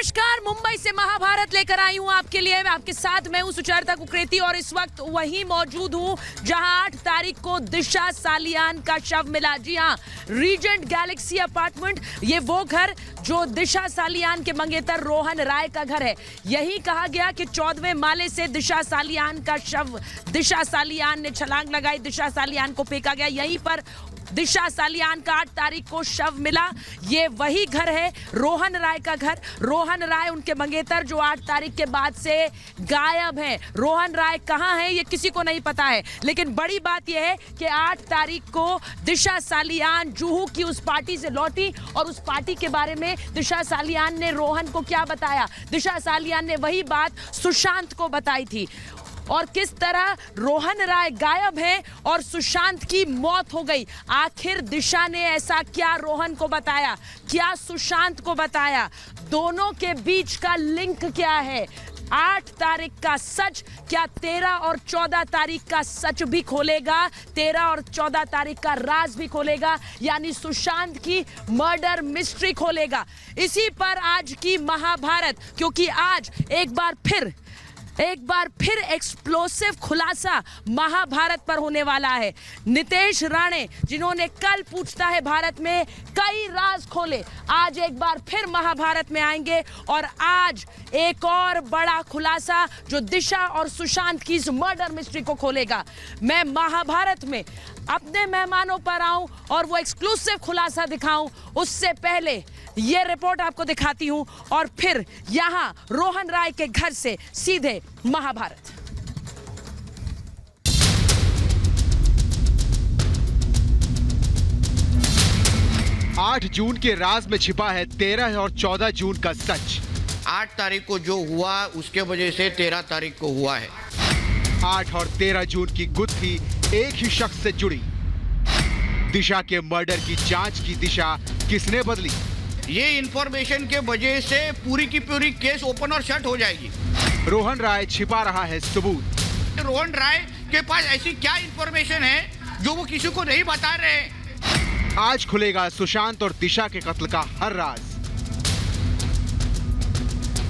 नमस्कार, मुंबई से महाभारत लेकर आई हूं आपके लिए। मैं आपके साथ मैं हूं सुचरिता कुकरेती और इस वक्त वहीं मौजूद हूं जहां 8 तारीख को दिशा सालियान का शव मिला। जी हां, रीजेंट गैलेक्सी अपार्टमेंट, ये वो घर जो दिशा सालियान के मंगेतर रोहन राय का घर है। यही कहा गया कि 14वें माले से दिशा सालियान का शव, दिशा सालियान ने छलांग लगाई, दिशा सालियान को फेंका गया। यहीं पर दिशा सालियान का 8 तारीख को शव मिला। ये वही घर है, रोहन राय का घर। रोहन राय उनके मंगेतर जो 8 तारीख के बाद से गायब हैं। रोहन राय कहां हैं ये किसी को नहीं पता है, लेकिन बड़ी बात यह है कि 8 तारीख को दिशा सालियान जुहू की उस पार्टी से लौटी और उस पार्टी के बारे में दिशा सालियान ने रोहन को क्या बताया? दिशा सालियान ने वही बात सुशांत को बताई थी। और किस तरह रोहन राय गायब हैं और सुशांत की मौत हो गई। आखिर दिशा ने ऐसा क्या रोहन को बताया, क्या सुशांत को बताया? दोनों के बीच का लिंक क्या है? 8 तारीख का सच क्या 13 और 14 तारीख का सच भी खोलेगा? 13 और 14 तारीख का राज भी खोलेगा, यानी सुशांत की मर्डर मिस्ट्री खोलेगा। इसी पर आज की महाभारत, क्योंकि आज एक बार फिर एक्सप्लोसिव खुलासा महाभारत पर होने वाला है। नितेश राणे, जिन्होंने कल पूछता है भारत में कई राज खोले, आज एक बार फिर महाभारत में आएंगे और आज एक और बड़ा खुलासा जो दिशा और सुशांत की इस मर्डर मिस्ट्री को खोलेगा। मैं महाभारत में अपने मेहमानों पर आऊं और वो एक्सक्लूसिव खुलासा दिखाऊं, उससे पहले ये रिपोर्ट आपको दिखाती हूं और फिर यहां रोहन राय के घर से सीधे महाभारत। आठ जून के राज में छिपा है 13 और 14 जून का सच। 8 तारीख को जो हुआ उसके वजह से 13 तारीख को हुआ है। 8 और 13 जून की गुत्थी एक ही शख्स से जुड़ी। दिशा के मर्डर की जांच की दिशा किसने बदली? ये इंफॉर्मेशन के वजह से पूरी की पूरी केस ओपन और शट हो जाएगी। रोहन राय छिपा रहा है सबूत। रोहन राय के पास ऐसी क्या इंफॉर्मेशन है जो वो किसी को नहीं बता रहे? आज खुलेगा सुशांत और दिशा के कत्ल का हर राज।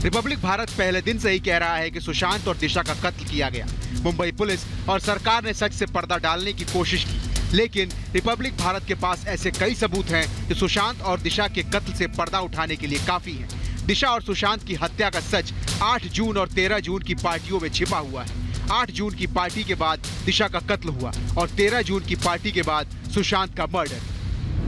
रिपब्लिक भारत पहले दिन से ही कह रहा है कि सुशांत और दिशा का कत्ल किया गया। मुंबई पुलिस और सरकार ने सच से पर्दा डालने की कोशिश की, लेकिन रिपब्लिक भारत के पास ऐसे कई सबूत हैं कि सुशांत और दिशा के कत्ल से पर्दा उठाने के लिए काफी है। दिशा और सुशांत की हत्या का सच 8 जून और 13 जून की पार्टियों में छिपा हुआ है। 8 जून की पार्टी के बाद दिशा का कत्ल हुआ और 13 जून की पार्टी के बाद सुशांत का मर्डर।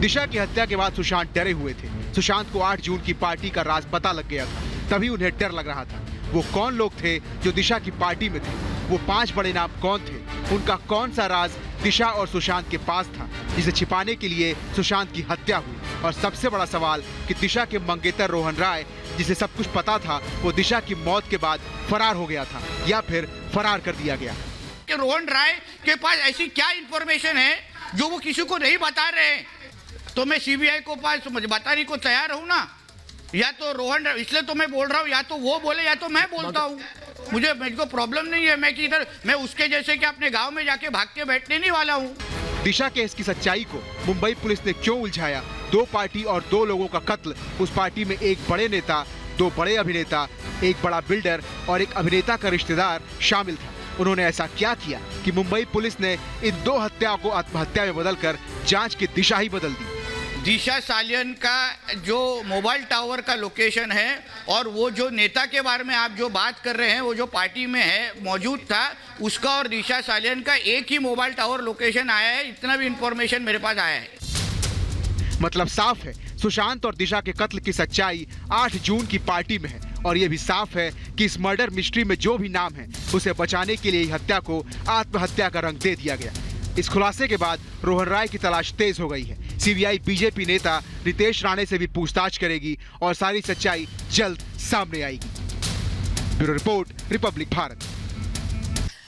दिशा की हत्या के बाद सुशांत डरे हुए थे। सुशांत को 8 जून की पार्टी का राज पता लग गया था, तभी उन्हें डर लग रहा था। वो कौन लोग थे जो दिशा की पार्टी में थे? वो 5 बड़े नाम कौन थे? उनका कौन सा राज दिशा और सुशांत के पास था जिसे छिपाने के लिए सुशांत की हत्या हुई? और सबसे बड़ा सवाल कि दिशा के मंगेतर रोहन राय, जिसे सब कुछ पता था, वो दिशा की मौत के बाद फरार हो गया था या फिर फरार कर दिया गया? कि रोहन राय के पास ऐसी क्या इंफॉर्मेशन है जो वो किसी को नहीं बता रहे? तो मैं सीबीआई को पास बताने को तैयार हूँ ना। या तो रोहन, इसलिए तो मैं बोल रहा हूँ, या तो वो बोले या तो मैं बोलता हूँ। मुझे को प्रॉब्लम नहीं है। मैं उसके जैसे कि अपने गांव में जाके भाग के बैठने नहीं वाला हूँ। दिशा केस की सच्चाई को मुंबई पुलिस ने क्यों उलझाया? 2 पार्टी और 2 लोगों का कत्ल। उस पार्टी में एक बड़े नेता, 2 बड़े अभिनेता, एक बड़ा बिल्डर और एक अभिनेता का रिश्तेदार शामिल था। उन्होंने ऐसा क्या किया कि मुंबई पुलिस ने इन 2 हत्याओं को आत्महत्या में बदलकर जांच की दिशा ही बदल दी? दिशा सालियान का जो मोबाइल टावर का लोकेशन है और वो जो नेता के बारे में आप जो बात कर रहे हैं, वो जो पार्टी में है मौजूद था, उसका और दिशा सालियान का एक ही मोबाइल टावर लोकेशन आया है। इतना भी इंफॉर्मेशन मेरे पास आया है। मतलब साफ है, सुशांत और दिशा के कत्ल की सच्चाई 8 जून की पार्टी में है। और ये भी साफ है कि इस मर्डर मिस्ट्री में जो भी नाम है, उसे बचाने के लिए हत्या को आत्महत्या का रंग दे दिया गया। इस खुलासे के बाद रोहन राय की तलाश तेज हो गई है। सीबीआई बीजेपी नेता नितेश राणे से भी पूछताछ करेगी और सारी सच्चाई जल्द सामने आएगी। Bureau report, Republic Bharat.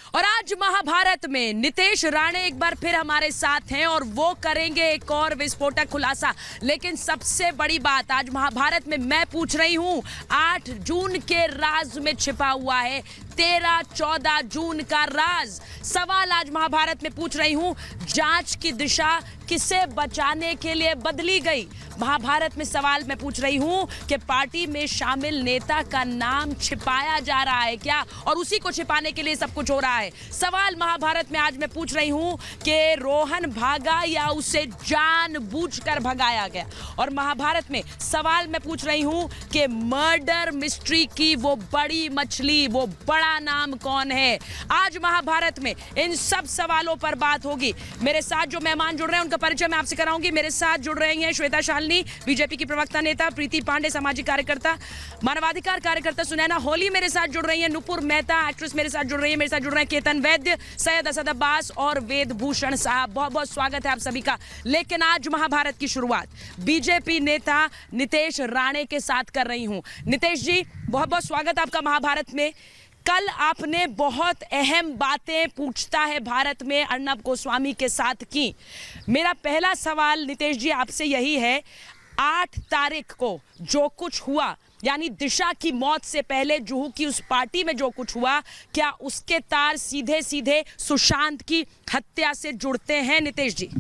और आज महाभारत में नितेश राणे एक बार फिर हमारे साथ हैं और वो करेंगे एक और विस्फोटक खुलासा। लेकिन सबसे बड़ी बात आज महाभारत में मैं पूछ रही हूं, 8 जून के राज में छिपा हुआ है 13-14 जून का राज। सवाल आज महाभारत में पूछ रही हूं, जांच की दिशा किसे बचाने के लिए बदली गई? महाभारत में सवाल मैं पूछ रही हूं कि पार्टी में शामिल नेता का नाम छिपाया जा रहा है क्या, और उसी को छिपाने के लिए सब कुछ हो रहा है। सवाल महाभारत में आज मैं पूछ रही हूं कि रोहन भागा या उसे जानबूझकर भगाया गया, और महाभारत में सवाल मैं पूछ रही हूं कि मर्डर मिस्ट्री की वो बड़ी मछली, वो बड़ा नाम कौन है। आज महाभारत में इन सब सवालों पर बात होगी। मेरे साथ जो मेहमान जुड़ रहे हैं उनका परिचय मैं आपसे कराऊंगी। मेरे साथ जुड़ रही हैं श्वेता शालिनी, बीजेपी की प्रवक्ता नेता, प्रीति पांडे, सामाजिक कार्यकर्ता, मानवाधिकार कार्यकर्ता, सुनैना होली मेरे साथ जुड़ रही है, नुपुर मेहता एक्ट्रेस मेरे साथ जुड़ रही है, मेरे साथ जुड़ रहे हैं केतन वैद्य, सैयद असद अब्बास और वेद भूषण साहब। बहुत बहुत स्वागत है आप सभी का। लेकिन आज महाभारत की शुरुआत बीजेपी नेता नितेश राणे के साथ कर रही हूं। नितेश जी, बहुत बहुत स्वागत आपका महाभारत में। कल आपने बहुत अहम बातें पूछता है भारत में अर्नब गोस्वामी के साथ की। मेरा पहला सवाल नितेश जी आपसे यही है, 8 तारीख को जो कुछ हुआ, यानी दिशा की मौत से पहले जुहू की उस पार्टी में जो कुछ हुआ, क्या उसके तार सीधे सीधे सुशांत की हत्या से जुड़ते हैं नितेश जी?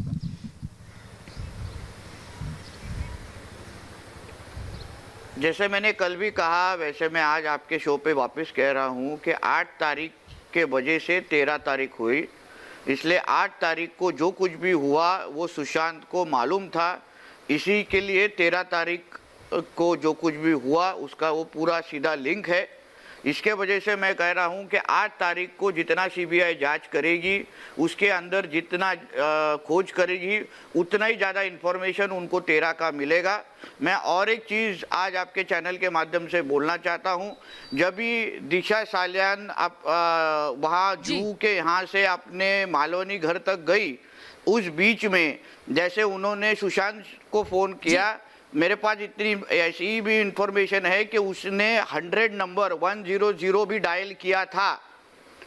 जैसे मैंने कल भी कहा वैसे मैं आज आपके शो पे वापस कह रहा हूँ कि 8 तारीख के वजह से 13 तारीख हुई, इसलिए 8 तारीख को जो कुछ भी हुआ वो सुशांत को मालूम था, इसी के लिए 13 तारीख को जो कुछ भी हुआ उसका वो पूरा सीधा लिंक है। इसके वजह से मैं कह रहा हूं कि 8 तारीख को जितना सीबीआई जांच करेगी, उसके अंदर जितना खोज करेगी, उतना ही ज़्यादा इन्फॉर्मेशन उनको 13 का मिलेगा। मैं और एक चीज़ आज आपके चैनल के माध्यम से बोलना चाहता हूं, जब भी दिशा सालियान वहाँ जूहू के यहाँ से अपने मालवनी घर तक गई, उस बीच में जैसे उन्होंने सुशांत को फ़ोन किया, मेरे पास इतनी ऐसी भी इंफॉर्मेशन है कि उसने 100 नंबर 100 भी डायल किया था।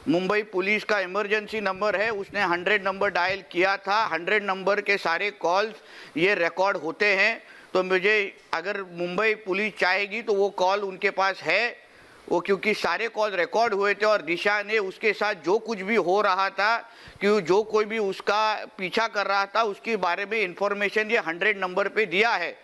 मुंबई पुलिस का इमरजेंसी नंबर है, उसने 100 नंबर डायल किया था। 100 नंबर के सारे कॉल्स ये रिकॉर्ड होते हैं, तो मुझे अगर मुंबई पुलिस चाहेगी तो वो कॉल उनके पास है, वो क्योंकि सारे कॉल रिकॉर्ड हुए थे। और दिशा ने उसके साथ जो कुछ भी हो रहा था, कि जो कोई भी उसका पीछा कर रहा था, उसके बारे में इंफॉर्मेशन ये 100 नंबर पे दिया है।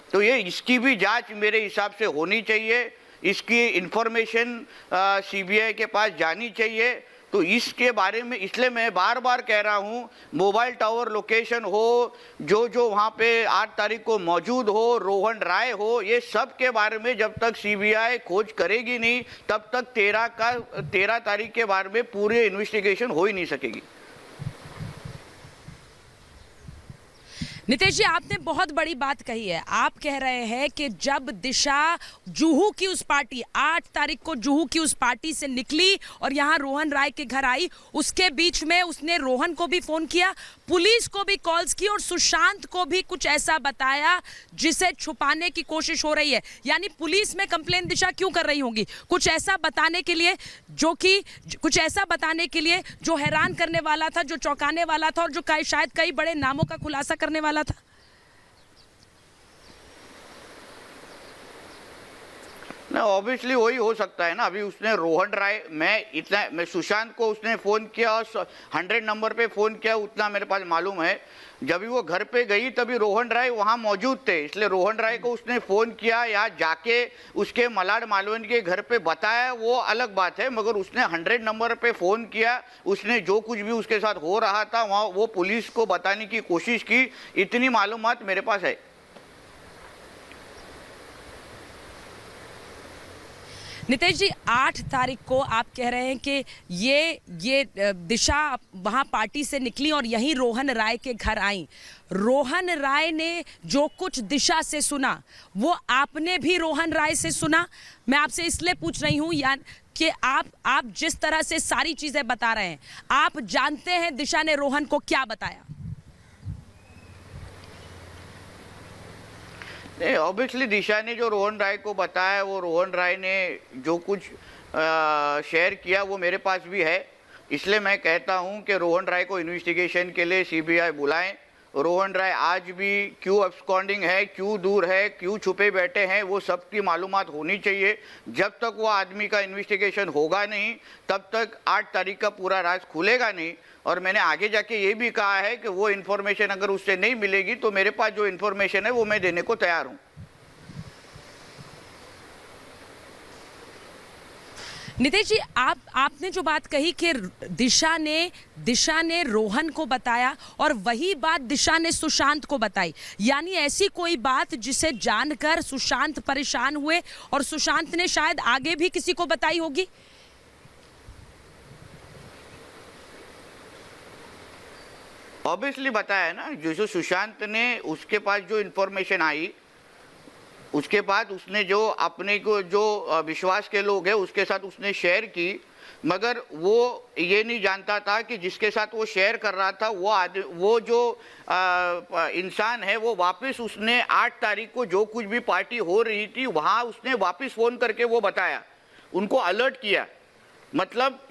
तो ये इसकी भी जांच मेरे हिसाब से होनी चाहिए, इसकी इंफॉर्मेशन सीबीआई के पास जानी चाहिए। तो इसके बारे में इसलिए मैं बार बार कह रहा हूँ, मोबाइल टावर लोकेशन हो, जो वहाँ पे 8 तारीख को मौजूद हो, रोहन राय हो, ये सब के बारे में जब तक सीबीआई खोज करेगी नहीं, तब तक 13 तारीख के बारे में पूरी इन्वेस्टिगेशन हो ही नहीं सकेगी। नितेश जी, आपने बहुत बड़ी बात कही है। आप कह रहे हैं कि जब दिशा जुहू की उस पार्टी 8 तारीख को जुहू की उस पार्टी से निकली और यहाँ रोहन राय के घर आई, उसके बीच में उसने रोहन को भी फोन किया, पुलिस को भी कॉल्स की और सुशांत को भी कुछ ऐसा बताया जिसे छुपाने की कोशिश हो रही है। यानी पुलिस में कंप्लेन दिशा क्यों कर रही होंगी? कुछ ऐसा बताने के लिए जो हैरान करने वाला था, जो चौंकाने वाला था और जो शायद कई बड़े नामों का खुलासा करने वाला था। ना ऑब्वियसली वही हो सकता है ना। अभी उसने रोहन राय मैं सुशांत को उसने फ़ोन किया और 100 नंबर पे फ़ोन किया, उतना मेरे पास मालूम है। जब भी वो घर पे गई तभी रोहन राय वहाँ मौजूद थे, इसलिए रोहन राय को उसने फ़ोन किया या जाके उसके मलाड मालवनी के घर पे बताया, वो अलग बात है। मगर उसने 100 नंबर पे फ़ोन किया, उसने जो कुछ भी उसके साथ हो रहा था वहाँ वो पुलिस को बताने की कोशिश की, इतनी मालूमात मेरे पास है। नितेश जी, 8 तारीख को आप कह रहे हैं कि ये दिशा वहाँ पार्टी से निकली और यहीं रोहन राय के घर आई। रोहन राय ने जो कुछ दिशा से सुना वो आपने भी रोहन राय से सुना? मैं आपसे इसलिए पूछ रही हूँ कि आप जिस तरह से सारी चीज़ें बता रहे हैं, आप जानते हैं दिशा ने रोहन को क्या बताया? नहीं, ऑब्वियसली दिशा ने जो रोहन राय को बताया, वो रोहन राय ने जो कुछ शेयर किया वो मेरे पास भी है। इसलिए मैं कहता हूं कि रोहन राय को इन्वेस्टिगेशन के लिए सीबीआई बुलाएं, रोहन राय आज भी क्यों अब्सकॉन्डिंग है, क्यों दूर है, क्यों छुपे बैठे हैं, वो सब की मालूमात होनी चाहिए। जब तक वो आदमी का इन्वेस्टिगेशन होगा नहीं तब तक 8 तारीख का पूरा राज खुलेगा नहीं। और मैंने आगे जाके ये भी कहा है कि वो इन्फॉर्मेशन अगर उससे नहीं मिलेगी तो मेरे पास जो इन्फॉर्मेशन है वो मैं देने को तैयार हूँ। नितेश जी, आपने जो बात कही कि दिशा ने रोहन को बताया और वही बात दिशा ने सुशांत को बताई, यानी ऐसी कोई बात जिसे जानकर सुशांत परेशान हुए और सुशांत ने शायद आगे भी किसी को बताई होगी। ऑब्वियसली बताया ना, जो सुशांत ने उसके पास जो इन्फॉर्मेशन आई उसके बाद उसने जो अपने को जो विश्वास के लोग हैं उसके साथ उसने शेयर की, मगर वो ये नहीं जानता था कि जिसके साथ वो शेयर कर रहा था वो जो इंसान है वो वापस उसने 8 तारीख को जो कुछ भी पार्टी हो रही थी वहाँ उसने वापस फ़ोन करके वो बताया, उनको अलर्ट किया। मतलब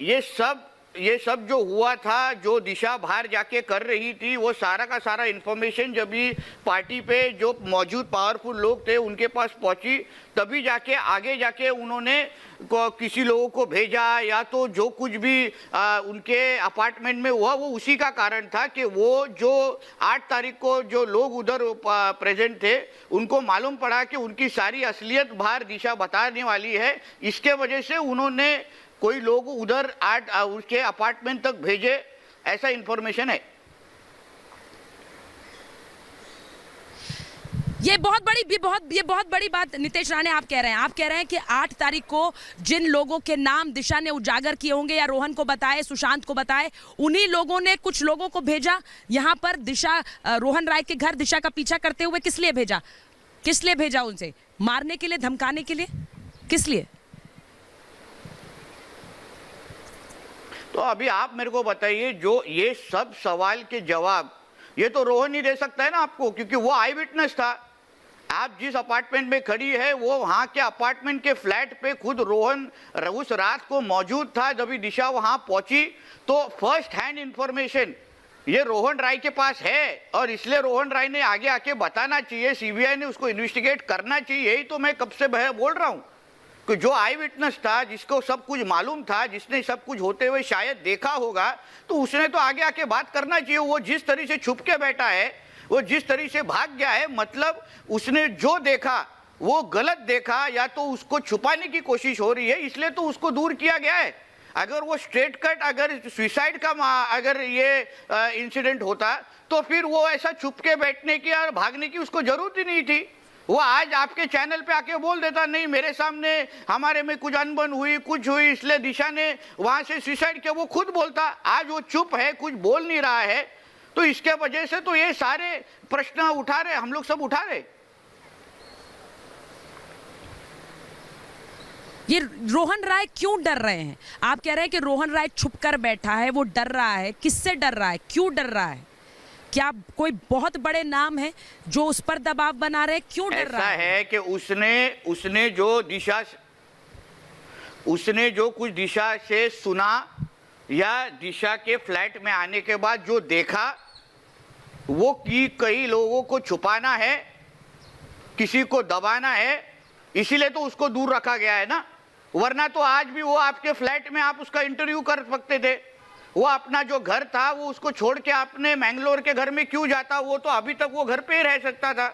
ये सब जो हुआ था, जो दिशा बाहर जाके कर रही थी, वो सारा का सारा इन्फॉर्मेशन जब भी पार्टी पे जो मौजूद पावरफुल लोग थे उनके पास पहुंची, तभी जाके आगे जाके उन्होंने किसी लोगों को भेजा, या तो जो कुछ भी उनके अपार्टमेंट में हुआ वो उसी का कारण था कि वो जो 8 तारीख को जो लोग उधर प्रेजेंट थे उनको मालूम पड़ा कि उनकी सारी असलियत बाहर दिशा बताने वाली है। इसके वजह से उन्होंने कोई लोग उधर उसके अपार्टमेंट तक भेजे, ऐसा इंफॉर्मेशन है। ये बहुत बड़ी बात नितेश राणे आप कह रहे हैं कि 8 तारीख को जिन लोगों के नाम दिशा ने उजागर किए होंगे या रोहन को बताए, सुशांत को बताए, उन्हीं लोगों ने कुछ लोगों को भेजा यहाँ पर रोहन राय के घर दिशा का पीछा करते हुए। किस लिए भेजा उनसे? मारने के लिए, धमकाने के लिए, किस लिए? तो अभी आप मेरे को बताइए, जो ये सब सवाल के जवाब ये तो रोहन ही दे सकता है ना आपको, क्योंकि वो आई विटनेस था। आप जिस अपार्टमेंट में खड़ी है वो वहाँ के अपार्टमेंट के फ्लैट पे खुद रोहन उस रात को मौजूद था जब दिशा वहाँ पहुंची। तो फर्स्ट हैंड इंफॉर्मेशन ये रोहन राय के पास है और इसलिए रोहन राय ने आगे आके बताना चाहिए, सीबीआई ने उसको इन्वेस्टिगेट करना चाहिए। यही तो मैं कब से बोल रहा हूँ कि जो आई विटनेस था, जिसको सब कुछ मालूम था, जिसने सब कुछ होते हुए शायद देखा होगा, तो उसने तो आगे आके बात करना चाहिए। वो जिस तरह से छुप के बैठा है, वो जिस तरह से भाग गया है, मतलब उसने जो देखा वो गलत देखा, या तो उसको छुपाने की कोशिश हो रही है, इसलिए तो उसको दूर किया गया है। अगर वो स्ट्रेट कट अगर सुसाइड का अगर ये इंसिडेंट होता तो फिर वो ऐसा छुप के बैठने की और भागने की उसको जरूरत ही नहीं थी। वो आज आपके चैनल पे आके बोल देता, नहीं मेरे सामने हमारे में कुछ अनबन हुई, कुछ हुई, इसलिए दिशा ने वहां से सुसाइड किया, वो खुद बोलता। आज वो चुप है, कुछ बोल नहीं रहा है, तो इसके वजह से तो ये सारे प्रश्न उठा रहे, हम लोग सब उठा रहे। ये रोहन राय क्यों डर रहे हैं? आप कह रहे हैं कि रोहन राय छुप कर बैठा है, वो डर रहा है। किससे डर रहा है, क्यों डर रहा है? क्या कोई बहुत बड़े नाम है जो उस पर दबाव बना रहे? क्यों डर रहा है? ऐसा है कि उसने जो कुछ दिशा से सुना या दिशा के फ्लैट में आने के बाद जो देखा, वो कि कई लोगों को छुपाना है, किसी को दबाना है, इसीलिए तो उसको दूर रखा गया है ना। वरना तो आज भी वो आपके फ्लैट में आप उसका इंटरव्यू कर सकते थे। वो अपना जो घर था वो उसको छोड़ के अपने मैंगलोर के घर में क्यों जाता? वो तो अभी तक वो घर पे ही रह सकता था।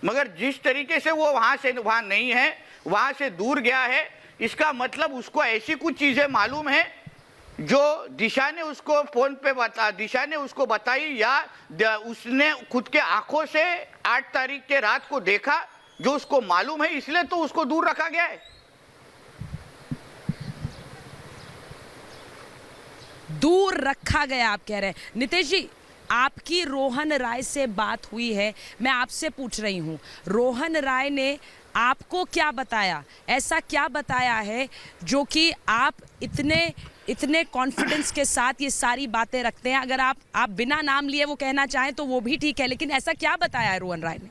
मगर जिस तरीके से वो वहाँ नहीं है, वहाँ से दूर गया है, इसका मतलब उसको ऐसी कुछ चीज़ें मालूम है जो दिशा ने उसको फ़ोन पे दिशा ने उसको बताई, या उसने खुद के आंखों से 8 तारीख के रात को देखा, जो उसको मालूम है, इसलिए तो उसको दूर रखा गया है। दूर रखा गया आप कह रहे हैं। नितेश जी, आपकी रोहन राय से बात हुई है, मैं आपसे पूछ रही हूँ, रोहन राय ने आपको क्या बताया? ऐसा क्या बताया है जो कि आप इतने कॉन्फिडेंस के साथ ये सारी बातें रखते हैं? अगर आप बिना नाम लिए वो कहना चाहें तो वो भी ठीक है, लेकिन ऐसा क्या बताया है रोहन राय ने?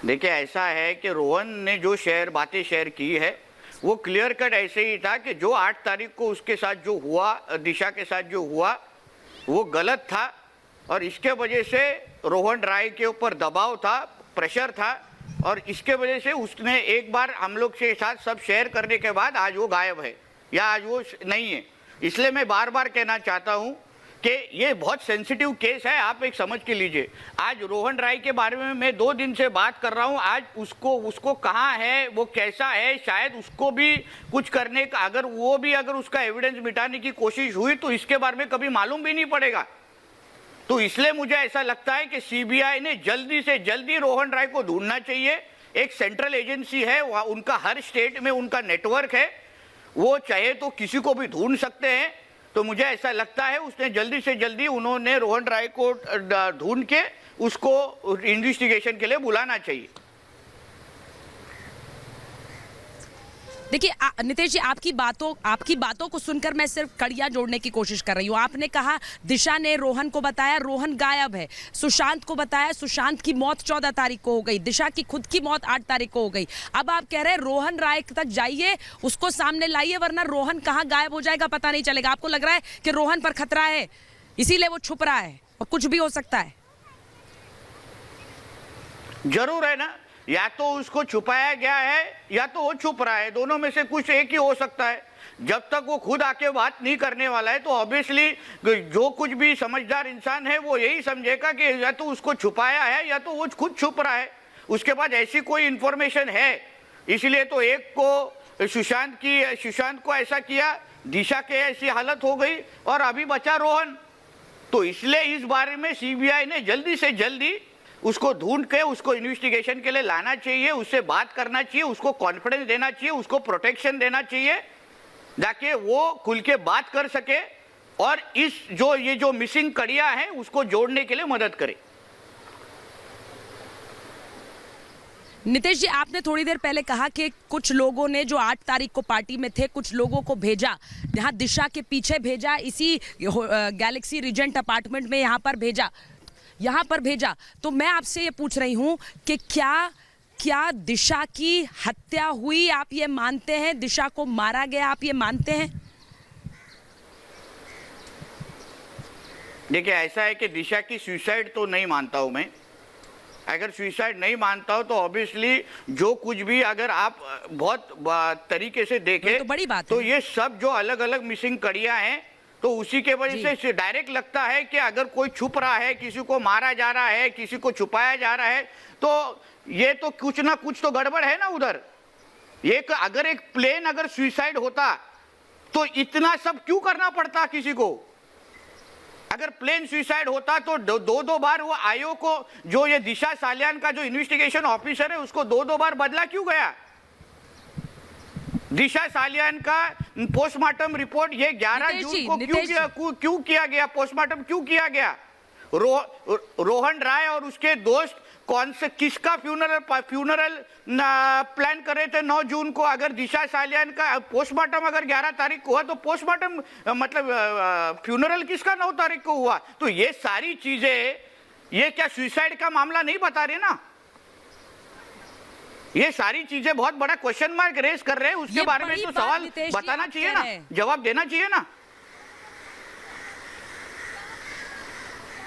देखिए, ऐसा है कि रोहन ने जो बातें शेयर की है वो क्लियर कट ऐसे ही था कि जो 8 तारीख को उसके साथ जो हुआ, दिशा के साथ जो हुआ, वो गलत था और इसके वजह से रोहन राय के ऊपर दबाव था, प्रेशर था और इसके वजह से उसने एक बार हम लोग के साथ सब शेयर करने के बाद आज वो गायब है या आज वो नहीं है। इसलिए मैं बार बार कहना चाहता हूं कि ये बहुत सेंसिटिव केस है, आप एक समझ के लीजिए। आज रोहन राय के बारे में मैं 2 दिन से बात कर रहा हूं, आज उसको कहाँ है, वो कैसा है, शायद उसको भी कुछ करने का अगर उसका एविडेंस मिटाने की कोशिश हुई तो इसके बारे में कभी मालूम भी नहीं पड़ेगा। तो इसलिए मुझे ऐसा लगता है कि सीबीआई ने जल्दी से जल्दी रोहन राय को ढूंढना चाहिए। एक सेंट्रल एजेंसी है, वहाँ उनका हर स्टेट में उनका नेटवर्क है, वो चाहे तो किसी को भी ढूंढ सकते हैं। तो मुझे ऐसा लगता है उसने जल्दी से जल्दी उन्होंने रोहन राय को ढूंढ के उसको इन्वेस्टिगेशन के लिए बुलाना चाहिए। देखिए नितेश जी, आपकी बातों को सुनकर मैं सिर्फ कड़ियां जोड़ने की कोशिश कर रही हूं। आपने कहा दिशा ने रोहन को बताया, रोहन गायब है। सुशांत को बताया, सुशांत की मौत 14 तारीख को हो गई। दिशा की खुद की मौत 8 तारीख को हो गई। अब आप कह रहे हैं रोहन राय तक जाइए, उसको सामने लाइए, वरना रोहन कहाँ गायब हो जाएगा पता नहीं चलेगा। आपको लग रहा है कि रोहन पर खतरा है, इसीलिए वो छुप रहा है और कुछ भी हो सकता है। जरूर है ना, या तो उसको छुपाया गया है या तो वो छुप रहा है, दोनों में से कुछ एक ही हो सकता है। जब तक वो खुद आके बात नहीं करने वाला है तो ऑब्वियसली जो कुछ भी समझदार इंसान है वो यही समझेगा कि या तो उसको छुपाया है या तो वो खुद छुप रहा है। उसके बाद ऐसी कोई इंफॉर्मेशन है, इसलिए तो एक को सुशांत को ऐसा किया, दिशा के ऐसी हालत हो गई और अभी बचा रोहन। तो इसलिए इस बारे में सीबीआई ने जल्दी से जल्दी उसको ढूंढ के उसको इन्वेस्टिगेशन के लिए लाना चाहिए, उससे बात करना चाहिए, उसको कॉन्फिडेंस देना चाहिए, उसको प्रोटेक्शन देना चाहिए ताकि वो खुल के बात कर सके और ये जो मिसिंग कड़ियां हैं उसको जोड़ने के लिए मदद करे। नितेश जी, आपने थोड़ी देर पहले कहा कि कुछ लोगों ने जो 8 तारीख को पार्टी में थे, कुछ लोगों को भेजा, यहाँ दिशा के पीछे भेजा, इसी गैलेक्सी रीजेंट अपार्टमेंट में यहाँ पर भेजा। तो मैं आपसे ये पूछ रही हूँ कि क्या दिशा की हत्या हुई, आप ये मानते हैं? दिशा को मारा गया, आप ये मानते हैं? देखिए, ऐसा है कि दिशा की सुसाइड तो नहीं मानता हूं मैं। अगर सुसाइड नहीं मानता हूं तो ऑब्वियसली जो कुछ भी अगर आप बहुत तरीके से देखें तो बड़ी बात तो है। ये सब जो अलग अलग मिसिंग कड़ियां हैं तो उसी के वजह से डायरेक्ट लगता है कि अगर कोई छुप रहा है, किसी को मारा जा रहा है, किसी को छुपाया जा रहा है, तो ये तो कुछ ना कुछ तो गड़बड़ है ना उधर। अगर एक प्लेन अगर सुसाइड होता तो इतना सब क्यों करना पड़ता किसी को? अगर प्लेन सुसाइड होता तो दो बार वो आयोग को, जो ये दिशा सालियान का जो इन्वेस्टिगेशन ऑफिसर है, उसको 2 बार बदला क्यों गया? दिशा सालियान का पोस्टमार्टम रिपोर्ट ये 11 जून को क्यों किया गया? पोस्टमार्टम क्यों किया गया? रोहन राय और उसके दोस्त किसका फ्यूनरल प्लान कर रहे थे 9 जून को? अगर दिशा सालियान का पोस्टमार्टम अगर 11 तारीख को हुआ तो पोस्टमार्टम मतलब फ्यूनरल किसका 9 तारीख को हुआ? तो ये सारी चीजें, ये क्या सुसाइड का मामला नहीं बता रहे ना? ये सारी चीजें बहुत बड़ा क्वेश्चन मार्क रेस कर रहे हैं। उसके बारे में तो सवाल बताना चाहिए ना, जवाब देना चाहिए ना।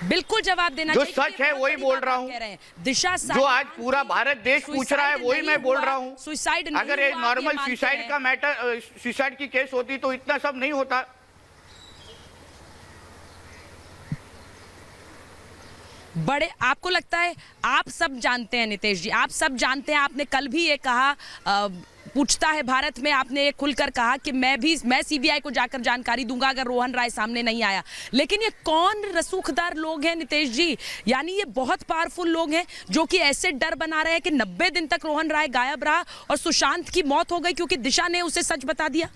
बिल्कुल जवाब देना जो चाहिए। सच है वही बोल रहा हूँ। दिशा जो आज पूरा भारत देश पूछ रहा है वही मैं बोल रहा हूँ। सुसाइड अगर ये नॉर्मल सुसाइड का मैटर, सुसाइड की केस होती तो इतना सब नहीं होता। बड़े, आपको लगता है, आप सब जानते हैं नितेश जी, आप सब जानते हैं। आपने कल भी ये कहा, पूछता है भारत में आपने ये खुलकर कहा कि मैं सीबीआई को जाकर जानकारी दूंगा अगर रोहन राय सामने नहीं आया। लेकिन ये कौन रसूखदार लोग हैं नितेश जी? यानी ये बहुत पावरफुल लोग हैं जो कि ऐसे डर बना रहे हैं कि 90 दिन तक रोहन राय गायब रहा और सुशांत की मौत हो गई क्योंकि दिशा ने उसे सच बता दिया।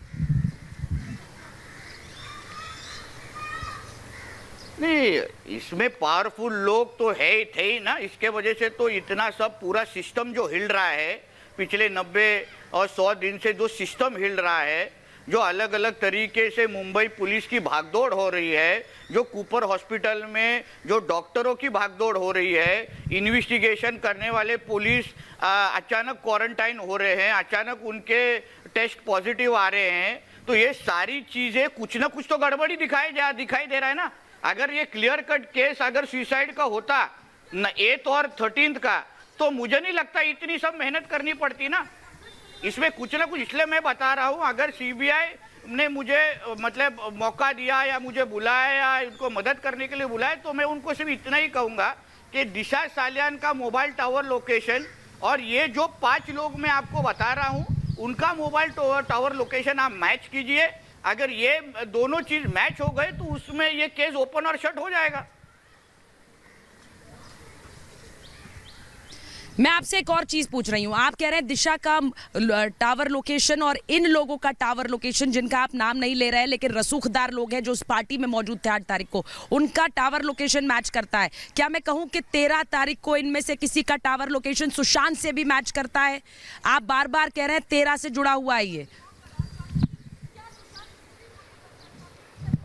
नहीं, इसमें पावरफुल लोग तो है थे ही ना, इसके वजह से तो इतना सब पूरा सिस्टम जो हिल रहा है पिछले 90 और 100 दिन से, जो सिस्टम हिल रहा है, जो अलग अलग तरीके से मुंबई पुलिस की भागदौड़ हो रही है, जो कूपर हॉस्पिटल में जो डॉक्टरों की भागदौड़ हो रही है, इन्वेस्टिगेशन करने वाले पुलिस अचानक क्वारंटाइन हो रहे हैं, अचानक उनके टेस्ट पॉजिटिव आ रहे हैं, तो ये सारी चीजें कुछ ना कुछ तो गड़बड़ी दिखाई दे रहा है ना। अगर ये क्लियर कट केस अगर सुसाइड का होता न 8th और 13th का, तो मुझे नहीं लगता इतनी सब मेहनत करनी पड़ती ना। इसमें कुछ ना कुछ, इसलिए मैं बता रहा हूं, अगर सीबीआई ने मुझे मतलब मौका दिया या मुझे बुलाया या उनको मदद करने के लिए बुलाया, तो मैं उनको सिर्फ इतना ही कहूंगा कि दिशा सालियान का मोबाइल टावर लोकेशन और ये जो 5 लोग मैं आपको बता रहा हूं उनका मोबाइल टावर लोकेशन आप मैच कीजिए। अगर ये दोनों चीज मैच हो गए तो उसमें ये केस ओपन और शट हो जाएगा। मैं आपसे एक और चीज पूछ रही हूं, आप कह रहे हैं दिशा का टावर लोकेशन और इन लोगों का टावर लोकेशन, जिनका आप नाम नहीं ले रहे हैं लेकिन रसूखदार लोग हैं जो उस पार्टी में मौजूद थे 8 तारीख को, उनका टावर लोकेशन मैच करता है। क्या मैं कहूं कि 13 तारीख को इनमें से किसी का टावर लोकेशन सुशांत से भी मैच करता है? आप बार बार कह रहे हैं 13 से जुड़ा हुआ है ये।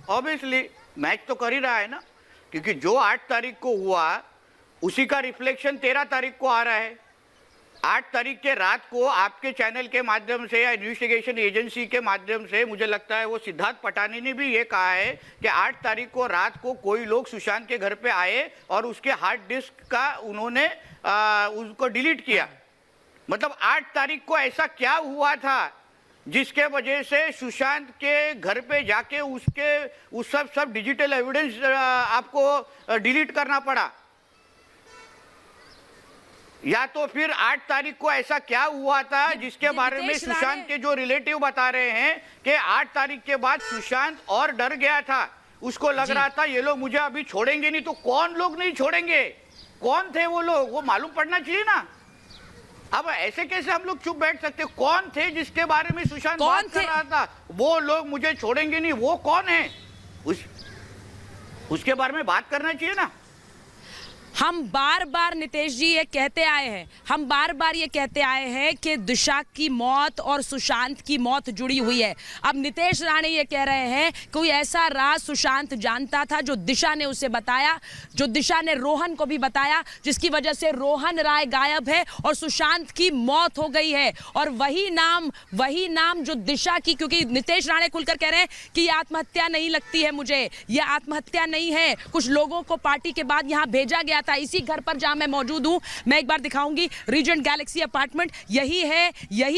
ऑब्वियसली मैच तो कर ही रहा है ना, क्योंकि जो 8 तारीख को हुआ उसी का रिफ्लेक्शन 13 तारीख को आ रहा है। 8 तारीख के रात को आपके चैनल के माध्यम से या इन्वेस्टिगेशन एजेंसी के माध्यम से मुझे लगता है वो सिद्धार्थ पटानी ने भी ये कहा है कि 8 तारीख को रात को कोई लोग सुशांत के घर पे आए और उसके हार्ड डिस्क का उन्होंने उसको डिलीट किया। मतलब 8 तारीख को ऐसा क्या हुआ था जिसके वजह से सुशांत के घर पे जाके उसके उस सब डिजिटल एविडेंस आपको डिलीट करना पड़ा? या तो फिर 8 तारीख को ऐसा क्या हुआ था जिसके बारे में सुशांत के जो रिलेटिव बता रहे हैं कि 8 तारीख के बाद सुशांत और डर गया था, उसको लग रहा था ये लोग मुझे अभी छोड़ेंगे नहीं। तो कौन लोग नहीं छोड़ेंगे? कौन थे वो लोग? वो मालूम पड़ना चाहिए ना। अब ऐसे कैसे हम लोग चुप बैठ सकते? कौन थे जिसके बारे में सुशांत बात कर रहा था? वो लोग मुझे छोड़ेंगे नहीं, वो कौन है? उसके बारे में बात करना चाहिए ना। हम बार बार नितेश जी ये कहते आए हैं, हम बार बार ये कहते आए हैं कि दिशा की मौत और सुशांत की मौत जुड़ी हुई है। अब नितेश राणे ये कह रहे हैं कोई ऐसा राज सुशांत जानता था जो दिशा ने उसे बताया, जो दिशा ने रोहन को भी बताया, जिसकी वजह से रोहन राय गायब है और सुशांत की मौत हो गई है। और वही नाम जो दिशा की, क्योंकि नितेश राणे खुलकर कह रहे हैं कि ये आत्महत्या नहीं लगती है मुझे, ये आत्महत्या नहीं है, कुछ लोगों को पार्टी के बाद यहाँ भेजा गया था। इसी घर पर जहां मैं मौजूद हूं, मैं एक बार दिखाऊंगी, रीजेंट गैलेक्सी अपार्टमेंट, यही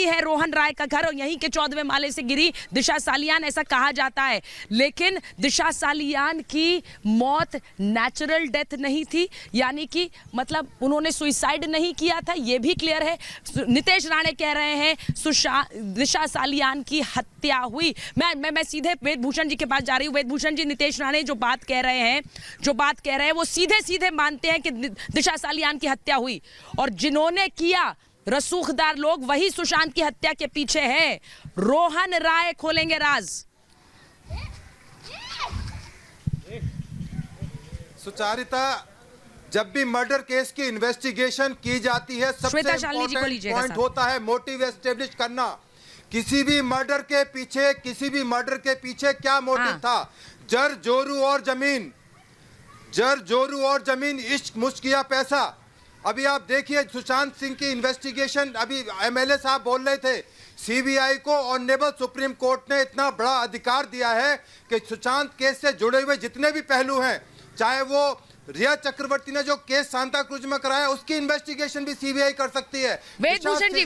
है रोहन राय का घर और यहीं के 14वें माले से गिरी दिशा सालियान, ऐसा कहा जाता है। लेकिन दिशा सालियान की मौत नेचुरल डेथ नहीं थी, यानी कि मतलब उन्होंने सुसाइड नहीं किया था, यह भी क्लियर है। नितेश राणे कह रहे हैं दिशा सालियान की हत्या हुई। मैं सीधे वेदभूषण जी के पास जा रही हूं। वेदभूषण जी, नितेश राणे जो बात कह रहे हैं वो सीधे सीधे मानते हैं कि दिशा सालियान की हत्या हुई और जिन्होंने किया रसूखदार लोग, वही सुशांत की हत्या के पीछे है। रोहन राय खोलेंगे राज। सुचारिता, जब भी मर्डर केस की इन्वेस्टिगेशन की जाती है, सबसे इम्पोर्टेंट पॉइंट होता है मोटिव एस्टेब्लिश करना। किसी भी मर्डर के पीछे क्या मोटिव था? जर जोरू और जमीन, इश्क मुश्क या पैसा। अभी आप देखिए सुशांत सिंह की इन्वेस्टिगेशन, अभी एमएलए साहब बोल रहे थे, सीबीआई को ऑनरेबल सुप्रीम कोर्ट ने इतना बड़ा अधिकार दिया है कि सुशांत केस से जुड़े हुए जितने भी पहलू हैं, चाहे वो रिया चक्रवर्ती ने जो केस सांता क्रूज में कराया उसकी इन्वेस्टिगेशन भी सीबीआई कर सकती है। वेदभूषण जी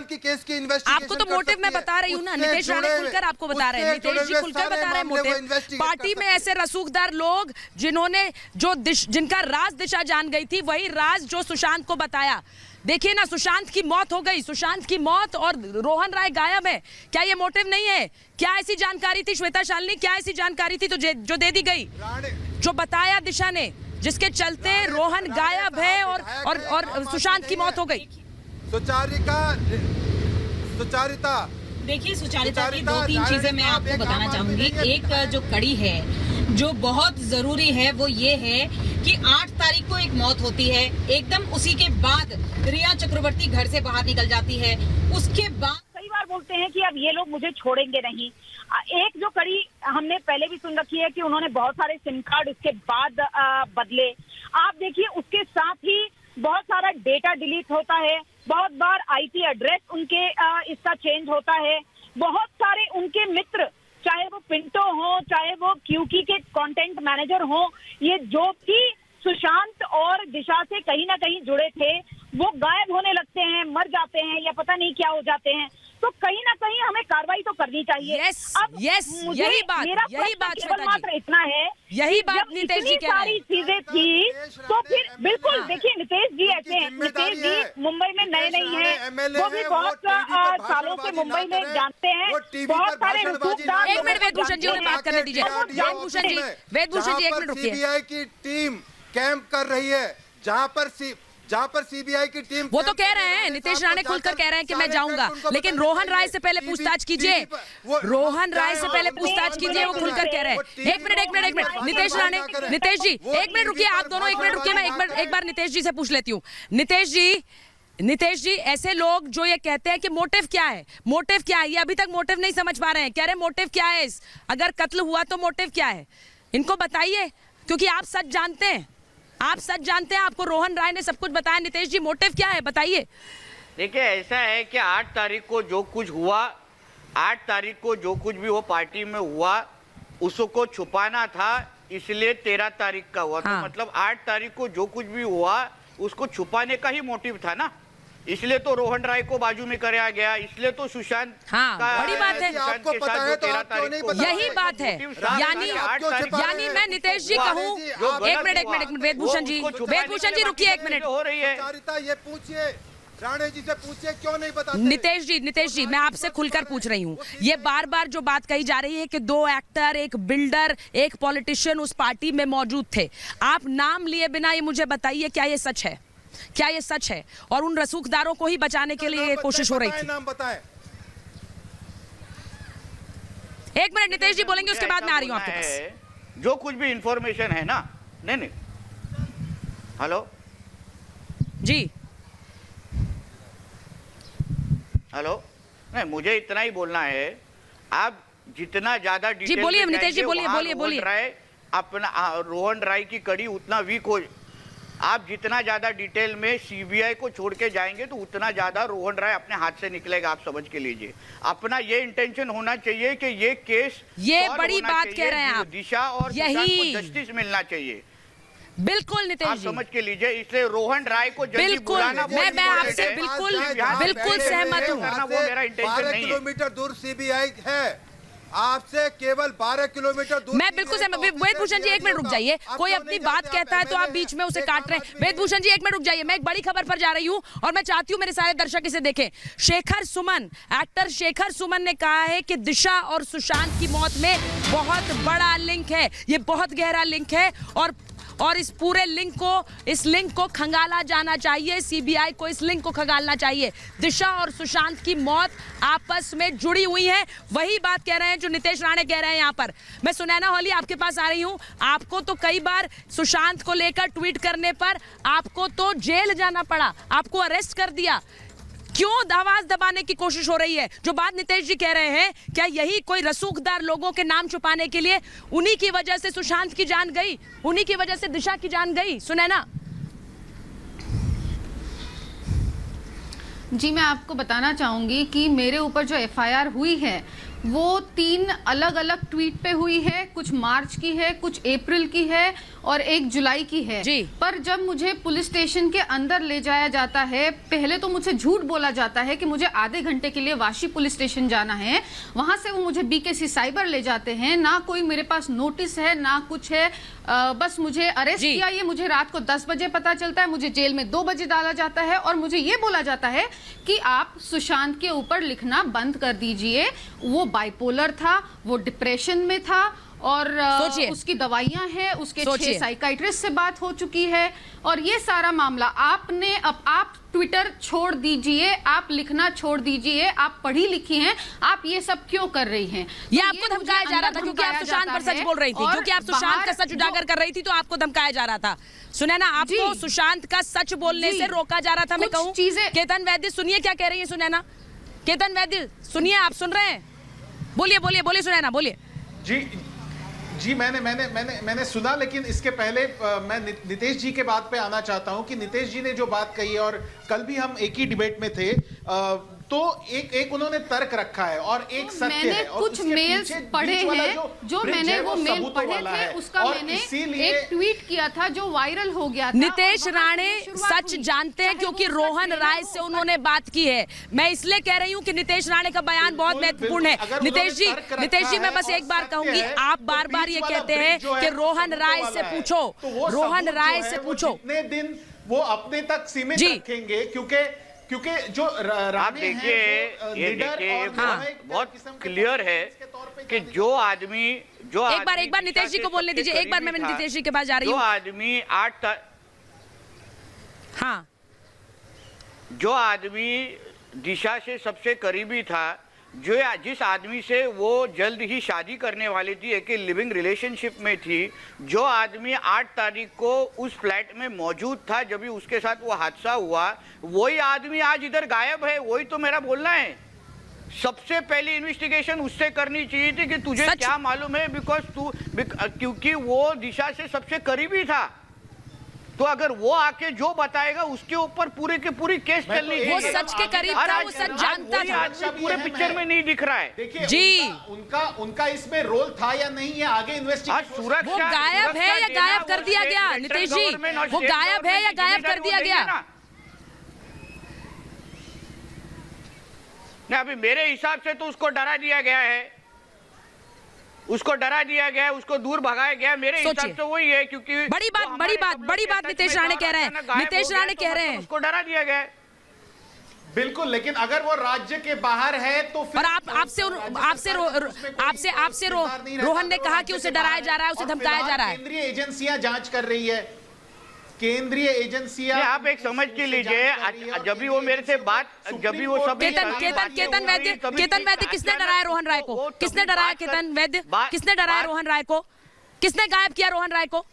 की केस की इन्वेस्टिगेशन आपको तो मोटिव मैं बता रही हूँ ना, नितेश राणे खुलकर आपको बता रहे हैं, नितेश जी खुलकर बता रहे हैं मोटिव। पार्टी में ऐसे रसूखदार लोग जिनका राज दिशा जान गई थी, वही राज जो सुशांत को बताया। देखिए ना, सुशांत की मौत हो गई, सुशांत की मौत और रोहन राय गायब है। क्या ये मोटिव नहीं है? क्या ऐसी जानकारी थी श्वेता शालिनी, क्या ऐसी जानकारी थी जो दे दी गई, जो बताया दिशा ने, जिसके चलते रोहन गायब है और सुशांत की मौत हो गई? सुचारिता, देखिए सुचारिता की 2-3 चीजें मैं आपको बताना चाहूंगी। एक जो कड़ी है जो बहुत जरूरी है वो ये है कि 8 तारीख को एक मौत होती है, एकदम उसी के बाद रिया चक्रवर्ती घर से बाहर निकल जाती है। उसके बाद कई बार बोलते हैं कि अब ये लोग मुझे छोड़ेंगे नहीं। एक जो कड़ी हमने पहले भी सुन रखी है कि उन्होंने बहुत सारे सिम कार्ड उसके बाद बदले। आप देखिए, उसके साथ ही बहुत सारा डेटा डिलीट होता है, बहुत बार आईपी एड्रेस उनके इसका चेंज होता है, बहुत सारे उनके मित्र चाहे वो पिंटो हो, चाहे वो क्यूकी के कंटेंट मैनेजर हो, ये जो भी सुशांत और दिशा से कहीं ना कहीं जुड़े थे वो गायब होने लगते हैं, मर जाते हैं या पता नहीं क्या हो जाते हैं, तो कहीं ना कहीं हमें कार्रवाई तो करनी चाहिए। Yes, अब yes, मुझे यही बात मेरा केवल प्रश्न मात्र इतना है, यही बात जब नितेश जी इतनी कह रहे सारी हैं। चीजें थी तो फिर बिल्कुल देखिए नितेश जी ऐसे हैं, नितेश जी मुंबई में नए नहीं हैं, वो भी बहुत सालों से मुंबई में जानते हैं, बहुत सारे रसूखदार। एक मिनट वेदभूषण जी, उन्हें बात करने दीजिए। वेदभूषण जी, वेदभूषण जी, एक मिनट रुकिए। सीबीआई की टीम कैंप कर रही है, जहां पर सीबीआई की टीम, वो तो कह रहे हैं, नितेश राणे खुलकर कह रहे हैं कि मैं जाऊंगा, लेकिन रोहन राय से पहले पूछताछ कीजिए। रोहन राय से पहले पूछताछ कीजिए, वो खुलकर कह रहे हैं। एक मिनट नितेश राणे, नितेश जी एक मिनट रुकिए, आप दोनों एक मिनट रुकिए, मैं एक बार नितेश जी से पूछ लेती हूँ। नितेश जी, ऐसे लोग जो ये कहते हैं कि मोटिव क्या है, मोटिव क्या है, ये अभी तक मोटिव नहीं समझ पा रहे हैं, कह रहे मोटिव क्या है, अगर कत्ल हुआ तो मोटिव क्या है, इनको बताइए, क्योंकि आप सच जानते हैं, आपको रोहन राय ने सब कुछ बताया। नितेश जी, मोटिव क्या है, बताइए। देखिए, ऐसा है कि 8 तारीख को जो कुछ हुआ, 8 तारीख को जो कुछ भी वो पार्टी में हुआ उसको छुपाना था, इसलिए 13 तारीख का हुआ। हाँ। तो मतलब 8 तारीख को जो कुछ भी हुआ उसको छुपाने का ही मोटिव था ना, इसलिए तो रोहन राय को बाजू में कराया गया, इसलिए तो सुशांत हाँ, बड़ी बात है। आपको पता है तो आप क्यों नहीं बताते? यही बात है, यानी मैं नितेश जी कहूँ, एक मिनट वेदभूषण जी रुकिए एक मिनट। हो रही है, ये पूछिए राणे जी से, पूछिए क्यों नहीं बताते? नितेश जी मैं आपसे खुलकर पूछ रही हूँ, ये बार बार जो बात कही जा रही है कि 2 एक्टर, एक बिल्डर, एक पॉलिटिशियन उस पार्टी में मौजूद थे, आप नाम लिए बिना ये मुझे बताइए, क्या ये सच है? क्या ये सच है? और उन रसूखदारों को ही बचाने के लिए ये कोशिश हो रही थी। नाम बताएं। एक मिनट नितेश जी बोलेंगे, उसके बाद मैं आ रही हूँ आपके पास। जो कुछ भी इंफॉर्मेशन है ना, नहीं हेलो नहीं, मुझे इतना ही बोलना है, आप जितना ज्यादा डिटेल बोलिए नितेश जी, बोलिए। अपना रोहन राय की कड़ी उतना वीक हो, आप जितना ज्यादा डिटेल में सीबीआई को छोड़ के जाएंगे तो उतना ज्यादा रोहन राय अपने हाथ से निकलेगा, आप समझ के लीजिए। अपना ये इंटेंशन होना चाहिए कि ये केस, ये बड़ी बात कह रहे हैं आप, दिशा और सुशांत को जस्टिस मिलना चाहिए। बिल्कुल नितेश आप जी, समझ के लीजिए, इसलिए रोहन राय को जल्दी बुलाना, मैं आपसे बिल्कुल सहमत हूँ। वो मेरा इंटेंशन 12 नहीं है। किलोमीटर दूर सीबीआई है, आपसे केवल 12 किलोमीटर दूर। मैं बिल्कुल सहमत। वेदभूषण जी एक मिनट रुक जाइए, कोई अपनी बात कहता है तो आप बीच में उसे काट रहे हैं। वेदभूषण जी एक मिनट रुक जाइए, मैं एक बड़ी खबर पर जा रही हूँ और मैं चाहती हूँ मेरे सारे दर्शक इसे देखें। एक्टर शेखर सुमन ने कहा है कि दिशा और सुशांत की मौत में बहुत बड़ा लिंक है, ये बहुत गहरा लिंक है और इस पूरे इस लिंक को खंगाला जाना चाहिए, सीबीआई को इस लिंक को खंगालना चाहिए। दिशा और सुशांत की मौत आपस में जुड़ी हुई है, वही बात कह रहे हैं जो नितेश राणे कह रहे हैं। यहाँ पर मैं सुनैना हॉली आपके पास आ रही हूँ, आपको तो कई बार सुशांत को लेकर ट्वीट करने पर आपको तो जेल जाना पड़ा, आपको अरेस्ट कर दिया, क्यों आवाज दबाने की कोशिश हो रही है? जो बात नितेश जी कह रहे हैं, क्या यही कोई रसूखदार लोगों के नाम छुपाने के लिए, उन्हीं की वजह से सुशांत की जान गई, उन्हीं की वजह से दिशा की जान गई? सुनैना जी, मैं आपको बताना चाहूंगी कि मेरे ऊपर जो एफआईआर हुई है वो 3 अलग अलग ट्वीट पे हुई है, कुछ मार्च की है, कुछ अप्रैल की है और 1 जुलाई की है जी। पर जब मुझे पुलिस स्टेशन के अंदर ले जाया जाता है, पहले तो मुझे झूठ बोला जाता है कि मुझे आधे घंटे के लिए वाशी पुलिस स्टेशन जाना है, वहां से वो मुझे बीकेसी साइबर ले जाते हैं, ना कोई मेरे पास नोटिस है ना कुछ है, बस मुझे अरेस्ट किया, ये मुझे रात को 10 बजे पता चलता है, मुझे जेल में 2 बजे डाला जाता है और मुझे ये बोला जाता है कि आप सुशांत के ऊपर लिखना बंद कर दीजिए, वो बाइपोलर था, वो डिप्रेशन में था और उसकी दवाइयां हैं, उसके 6 साइकाइट्रिस्ट से बात हो चुकी है और ये सारा मामला आप ट्विटर छोड़ दीजिए, आप लिखना छोड़ दीजिए, आप पढ़ी लिखी हैं, आप ये सब क्यों कर रही हैं? ये आपको धमकाया जा रहा था क्योंकि आप सुशांत पर सच बोल रही थी, क्योंकि आप सुशांत का सच उजागर कर रही थी तो आपको धमकाया जा रहा था। सुनैना, आपको सुशांत का सच बोलने से रोका जा रहा था। मैं कहूँ केतन वैद्य, सुनिए क्या कह रही है सुनैना। केतन वैद्य सुनिए, आप सुन रहे हैं? बोलिए सुनैना, बोलिए। जी मैंने सुना, लेकिन इसके पहले मैं नितेश जी के बात पे आना चाहता हूं कि नितेश जी ने जो बात कही है, और कल भी हम एक ही डिबेट में थे, तो एक उन्होंने तर्क रखा है और एक सत्य मैंने है और कुछ उसके मेल्स पीछे पढ़े बीच वाला हैं जो ब्रिज मैंने है, वो मेल सबूतों पढ़े वाला थे है। उसका और मैंने इसीलिए एक ट्वीट किया था जो वायरल हो गया था। नितेश और वहाँ से राणे शुरुआत सच हुई। जानते हैं चाहे क्योंकि वो रोहन सच राय हो, से उसका उन्होंने बात की है। मैं इसलिए कह रही हूं कि नितेश राणे का बयान बहुत बिल्कुल, महत्वपूर्ण है। बिल्कुल। अगर नितेश जी, उन्होंने तर्क रखा नितेश जी मैं है बस और एक बार सत्य कहूंगी, है, आप तो बार बार बीच ये वाला कहते ब्रिज हैं जो है, कि वो रोहन सबूतों राय वाला से है। पूछो, तो वो रोहन सबूत राय जो है, से वो पूछो। जितने दिन वो अपने तक सीमित जी। रखेंगे क्योंकि जो आप देखिए, ये देखिए बहुत क्लियर है कि जो आदमी एक बार नितेश जी को बोलने दीजिए, एक बार मैं नितेश जी के पास जा रही जो हूँ। आदमी हाँ, जो आदमी दिशा से सबसे करीबी था, जिस आदमी से वो जल्द ही शादी करने वाली थी, एक लिविंग रिलेशनशिप में थी, जो आदमी 8 तारीख को उस फ्लैट में मौजूद था जब भी उसके साथ वो हादसा हुआ, वही आदमी आज इधर गायब है। वही तो मेरा बोलना है। सबसे पहले इन्वेस्टिगेशन उससे करनी चाहिए थी कि तुझे क्या मालूम है, क्योंकि वो दिशा से सबसे करीबी था। तो अगर वो आके जो बताएगा उसके ऊपर पूरे के पूरी केस चलनी चाहिए। वो सच के करीब था, वो सच जानता था। आदमी पूरे पिक्चर में नहीं दिख रहा है। देखिए जी। उनका इसमें रोल था या नहीं, ये आगे इन्वेस्टिगेशन। वो गायब है या गायब कर दिया गया? नितेश जी, वो गायब है या गायब कर दिया गया? नहीं, अभी मेरे हिसाब से तो उसको डरा दिया गया है, उसको डरा दिया गया है, उसको दूर भगाया गया है। मेरे हिसाब से वही है, क्योंकि बड़ी बात नितेश राणे कह रहे हैं, नितेश राणे कह रहे हैं उसको डरा दिया गया है। बिल्कुल, लेकिन अगर वो राज्य के बाहर है तो फिर और आपसे रोहन ने कहा कि उसे डराया जा रहा है, उसे धमकाया जा रहा है। केंद्रीय एजेंसियां जांच कर रही है, केंद्रीय एजेंसियां। आप एक समझ के लीजिए, जब भी वो मेरे से बात, जब भी वो सब केतन वैद्य किसने डराया रोहन राय को? किसने डराया केतन वैद्य? किसने डराया रोहन राय को? किसने गायब किया रोहन राय को?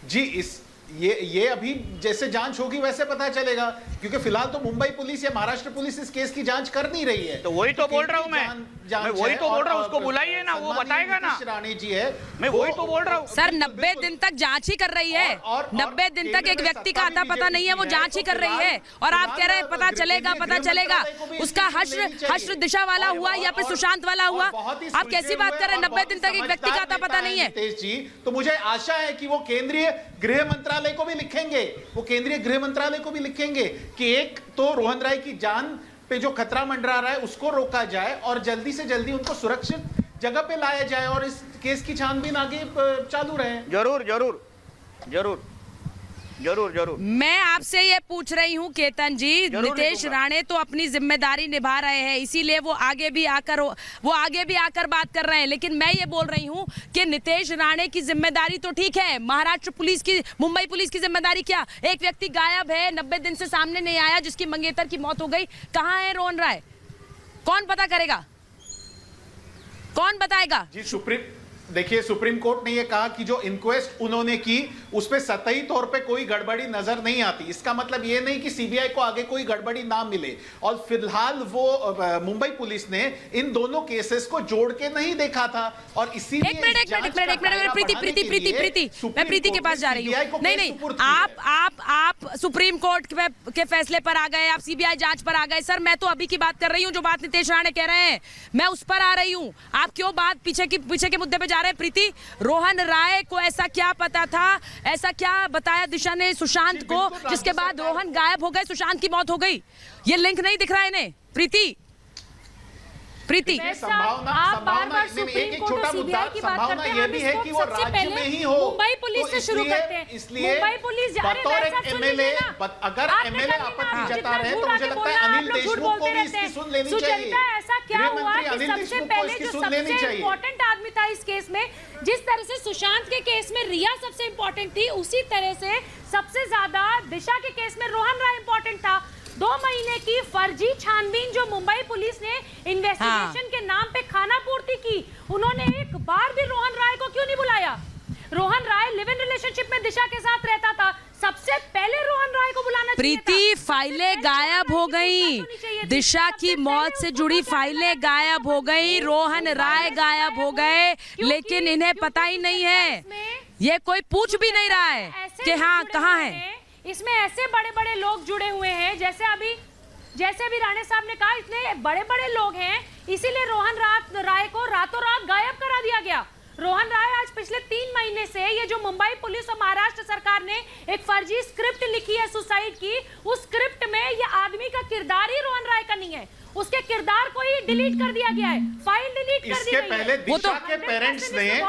जी, ये अभी जैसे जांच होगी वैसे पता चलेगा, क्योंकि फिलहाल तो मुंबई पुलिस या महाराष्ट्र पुलिस इस केस की जांच कर नहीं रही है। तो वही तो बोल रहा हूँ मैं वही तो बोल रहा हूँ, उसको बुलाइए ना, वो बताएगा ना। राणे जी है, मैं वही तो बोल रहा हूँ सर। 90 दिन तक जांच ही कर रही है। 90 दिन तक एक व्यक्ति का आता पता नहीं है, वो जांच ही कर रही है। और आप कह रहे हैं पता चलेगा। उसका हश्र दिशा वाला हुआ या फिर सुशांत वाला हुआ? आप कैसी बात कर रहे हैं? 90 दिन तक एक व्यक्ति का आता पता नहीं है। नितेश जी, तो मुझे आशा है कि वो केंद्रीय गृह मंत्रालय को भी लिखेंगे, कि एक तो रोहन राय की जान पे जो खतरा मंडरा रहा है उसको रोका जाए और जल्दी से जल्दी उनको सुरक्षित जगह पे लाया जाए और इस केस की छानबीन आगे चालू रहे। जरूर। मैं आपसे ये पूछ रही हूँ केतन जी, नितेश राणे तो अपनी जिम्मेदारी निभा रहे हैं, इसीलिए वो आगे भी आकर बात कर रहे हैं। लेकिन मैं ये बोल रही हूँ कि नितेश राणे की जिम्मेदारी तो ठीक है, महाराष्ट्र पुलिस की, मुंबई पुलिस की जिम्मेदारी क्या? एक व्यक्ति गायब है, 90 दिन से सामने नहीं आया, जिसकी मंगेतर की मौत हो गई। कहाँ है रोहन राय? कौन पता करेगा? कौन बताएगा? जी, सुप्रीम कोर्ट ने यह कहा कि जो इंक्वेस्ट उन्होंने की उस पे सतही तौर पे कोई गड़बड़ी नजर नहीं आती। इसका मतलब ये नहीं कि सीबीआई को आगे कोई गड़बड़ी ना मिले, और फिलहाल वो मुंबई पुलिस ने इन दोनों केसेस को जोड़ के नहीं देखा था और इसीलिए एक मिनट प्रीति, मैं प्रीति के पास जा रही हूँ। नहीं, आप सुप्रीम कोर्ट के फैसले पर आ गए, आप सीबीआई जांच पर आ गए। सर, मैं तो अभी की बात कर रही हूँ, जो बात नितेश राणे कह रहे हैं, मैं उस पर आ रही हूँ। आप क्यों बात पीछे के मुद्दे पे जा रहे हैं? प्रीति, रोहन राय को ऐसा क्या पता था, ऐसा क्या बताया दिशा ने सुशांत को, जिसके बाद रोहन गायब हो गए, सुशांत की मौत हो गई? ये लिंक नहीं दिख रहा है इन्हें। प्रीति, संभावना एक छोटा मुद्दा, संभावना यह भी है कि वो राज्य में ही हो। मुंबई पुलिस से शुरू करते हैं, इसलिए मुंबई पुलिस बतौर एक एमएलए, अगर एमएलए आपत्ति जता रहे तो मुझे लगता है अनिल देशमुख को भी इसकी सुन लेनी चाहिए। ऐसा क्या हुआ कि सबसे पहले जो सबसे इम्पोर्टेंट आदमी था इस केस में, जिस तरह से सुशांत के केस में रिया सबसे इम्पोर्टेंट थी, उसी तरह से सबसे ज्यादा दिशा के केस में रोहन राय इम्पोर्टेंट था। 2 महीने की फर्जी छानबीन जो मुंबई पुलिस ने इन्वेस्टिगेशन के नाम पे खाना पूर्ति की, उन्होंने एक बार भी रोहन राय को क्यों नहीं बुलाया? रोहन राय लिव इन रिलेशनशिप में दिशा के साथ रहता था, सबसे पहले रोहन राय को बुलाना चाहिए था। प्रीति, फाइलें गायब हो गई, दिशा की मौत से जुड़ी फाइलें गायब हो गई, रोहन राय गायब हो गए, लेकिन इन्हें पता ही नहीं है, ये कोई पूछ भी नहीं रहा है कि हाँ कहाँ है। इसमें ऐसे बड़े बड़े लोग जुड़े हुए हैं, जैसे अभी राणे साहब ने कहा, इतने बड़े बड़े लोग हैं, इसीलिए रोहन राय को रातों रात गायब करा दिया गया। रोहन राय आज पिछले 3 महीने से ये जो मुंबई पुलिस और महाराष्ट्र सरकार ने एक फर्जी स्क्रिप्ट लिखी है सुसाइड की, उस स्क्रिप्ट में ये आदमी का किरदार ही रोहन राय का नहीं है, उसके किरदार को ही डिलीट कर दिया गया है, फाइल डिलीट कर दी गई है। वो तो के पेरेंट्स ने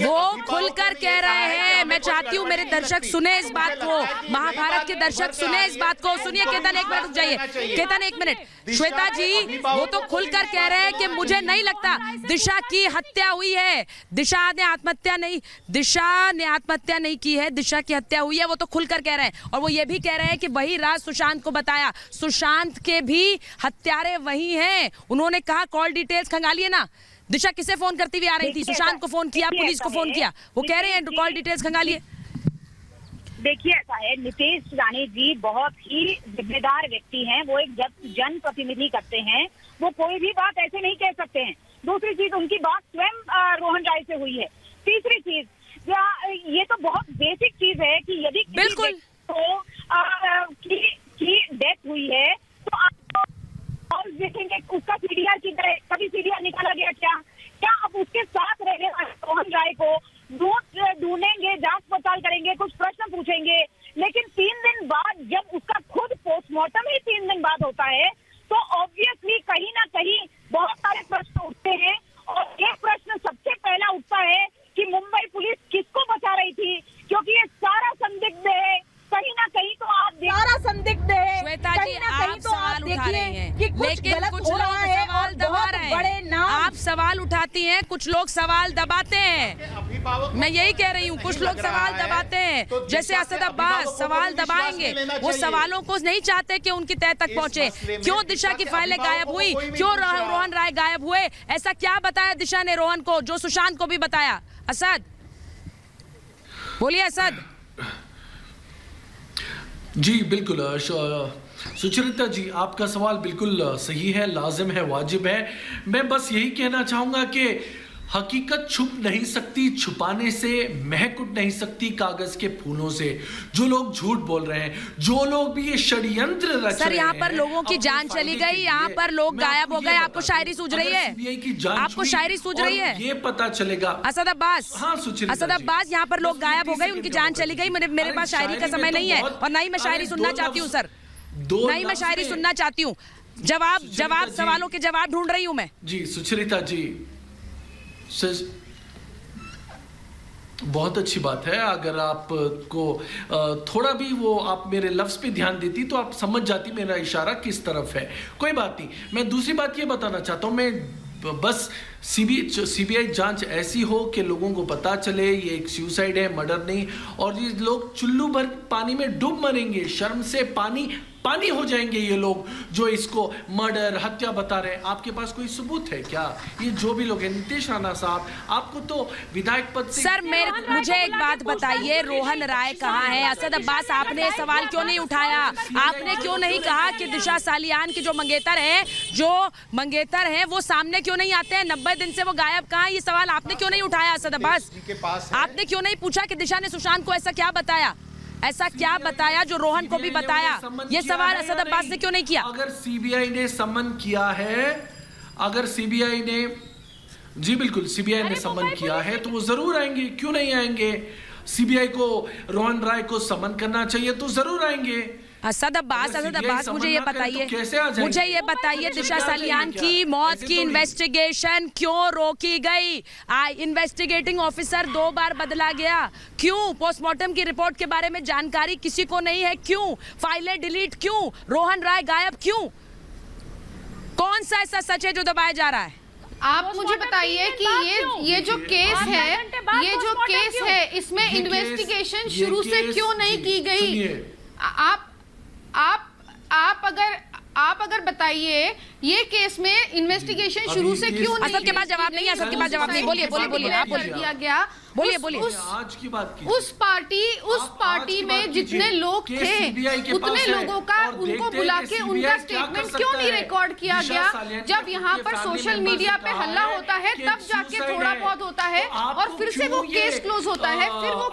वो खुलकर कह रहे हैं। मैं चाहती हूँ मेरे दर्शक सुने इस बात को, महाभारत के दर्शक सुने इस बात को। सुनिए केतन, 1 मिनट रुक जाइए। केतन 1 मिनट। श्वेता जी वो तो खुलकर कह रहे हैं कि मुझे नहीं लगता दिशा की हत्या हुई है, दिशा ने आत्महत्या नहीं की है, दिशा की हत्या हुई है, वो तो खुलकर कह रहे हैं। और वो ये भी कह रहे हैं कि वही राज सुशांत को बताया, सुशांत के भी हत्यारे वही हैं। उन्होंने कहा कॉल डिटेल्स खंगालिए ना, दिशा किसे फोन करती हुई आ रही थी, सुशांत को फोन किया, पुलिस को फोन किया, वो कह रहे हैं कॉल डिटेल्स खंगालिए। देखिए ऐसा है, नितेश राणे जी बहुत ही जिम्मेदार व्यक्ति हैं, वो एक जनप्रतिनिधि करते हैं, वो कोई भी बात ऐसे नहीं कह सकते हैं। दूसरी चीज, उनकी बात स्वयं रोहन राय से हुई है। तीसरी चीज, ये तो बहुत बेसिक चीज है कि यदि बिल्कुल की डेथ हुई है तो आप देखेंगे उसका सीडीआर की तरह कभी सीडीआर निकाला गया क्या अब उसके साथ रहने वाले रोहन राय को ढूंढेंगे, जांच पड़ताल करेंगे, कुछ प्रश्न पूछेंगे, लेकिन 3 दिन बाद जब उसका खुद पोस्टमार्टम ही 3 दिन बाद होता है तो ऑब्वियसली कहीं ना कहीं बहुत सारे प्रश्न उठते हैं। और एक प्रश्न सबसे पहला उठता है कि मुंबई पुलिस किसको बचा रही थी, क्योंकि ये सारा संदिग्ध है, कहीं ना कहीं तो आप सारा संदिग्ध है। श्वेता जी आप सवाल उठा रही हैं, लेकिन कुछ लोग सवाल दबा रहे हैं। आप सवाल उठाती हैं, कुछ लोग सवाल दबाते हैं। मैं यही कह रही हूँ, कुछ लोग सवाल दबाते हैं, जैसे असद अब्बास सवाल दबाएंगे, वो सवालों को नहीं चाहते कि उनकी तह तक पहुंचे। क्यों दिशा की फाइलें गायब हुई, क्यों रोहन राय गायब हुए, ऐसा क्या बताया दिशा ने रोहन को जो सुशांत को भी बताया? असद बोलिए। असद जी बिल्कुल सुचरिता जी, आपका सवाल बिल्कुल सही है, लाजिम है, वाजिब है। मैं बस यही कहना चाहूंगा कि हकीकत छुप नहीं सकती छुपाने से, महक उठ नहीं सकती कागज के फूलों से। जो लोग झूठ बोल रहे हैं, जो लोग भी ये षड्यंत्र रच रहे हैं। सर यहाँ पर लोगों की जान चली गई, यहाँ पर लोग गायब हो गए, आपको शायरी सूझ रही है? आपको शायरी सूझ रही है? ये पता चलेगा। असद अब्बास, हाँ असद अब्बास, यहाँ पर लोग गायब हो गए, उनकी जान चली गई। मेरे पास शायरी का समय नहीं है और ना ही मैं शायरी सुनना चाहती हूँ सर, नहीं मैं शायरी सुनना चाहती हूँ। जवाब सवालों के जवाब ढूंढ रही हूँ मैं। जी सुचरिता जी, बहुत अच्छी बात है। अगर आपको थोड़ा भी वो आप मेरे लफ्ज पे ध्यान देती तो आप समझ जाती मेरा इशारा किस तरफ है। कोई बात नहीं। मैं दूसरी बात ये बताना चाहता हूँ, मैं बस सीबीआई जांच ऐसी हो कि लोगों को पता चले ये एक सुसाइड है, मर्डर नहीं, और ये लोग चुल्लू भर पानी में डूब मरेंगे, शर्म से पानी हो जाएंगे ये लोग जो इसको मर्डर हत्या बता रहे हैं। आपके पास कोई सबूत है क्या? ये जो भी लोग हैं, नितेश राणा साहब, आपको तो विधायक पद से सर मुझे एक बात बताइए, रोहन राय कहाँ है? असद अब्बास, आपने सवाल क्यों नहीं उठाया? आपने क्यों नहीं कहा कि दिशा सालियान के जो मंगेतर हैं वो सामने क्यों नहीं आते हैं? 90 दिन से वो गायब कहाँ? ये सवाल आपने क्यों नहीं उठाया असद अब्बास? आपने क्यों नहीं पूछा कि दिशा ने सुशांत को ऐसा क्या बताया जो रोहन को भी बताया? ये सवाल असद अब्बास ने क्यों नहीं किया? अगर सीबीआई ने समन किया है, अगर सीबीआई ने, जी बिल्कुल सीबीआई ने समन किया है तो वो जरूर आएंगे, क्यों नहीं आएंगे? सीबीआई को रोहन राय को समन करना चाहिए तो जरूर आएंगे। असद अब्बास, मुझे ये बताइए दिशा सालियान की मौत की इन्वेस्टिगेशन क्यों रोकी गई? इन्वेस्टिगेटिंग ऑफिसर 2 बार बदला गया, क्यों? पोस्टमार्टम की रिपोर्ट के बारे में जानकारी किसी को नहीं है, क्यों? फाइलें डिलीट क्यों? रोहन राय गायब क्यों? कौन सा ऐसा सच है जो दबाया जा रहा है? आप मुझे बताइए कि ये जो केस है इसमें इन्वेस्टिगेशन शुरू से क्यों नहीं की गई? आप अगर बताइए ये केस में इन्वेस्टिगेशन शुरू से क्यों नहीं? असद के पास जवाब नहीं है, असद के पास जवाब नहीं। बोलिए आप बोलिए। दिया गया बोलिए। आज की बात की उस पार्टी में जितने लोग थे उतने लोगों का उनको बुला के उनका स्टेटमेंट क्यों नहीं रिकॉर्ड किया गया? जब यहाँ पर सोशल मीडिया पे हल्ला होता है तब जाके थोड़ा बहुत होता है और फिर से वो केस क्लोज होता है, फिर वो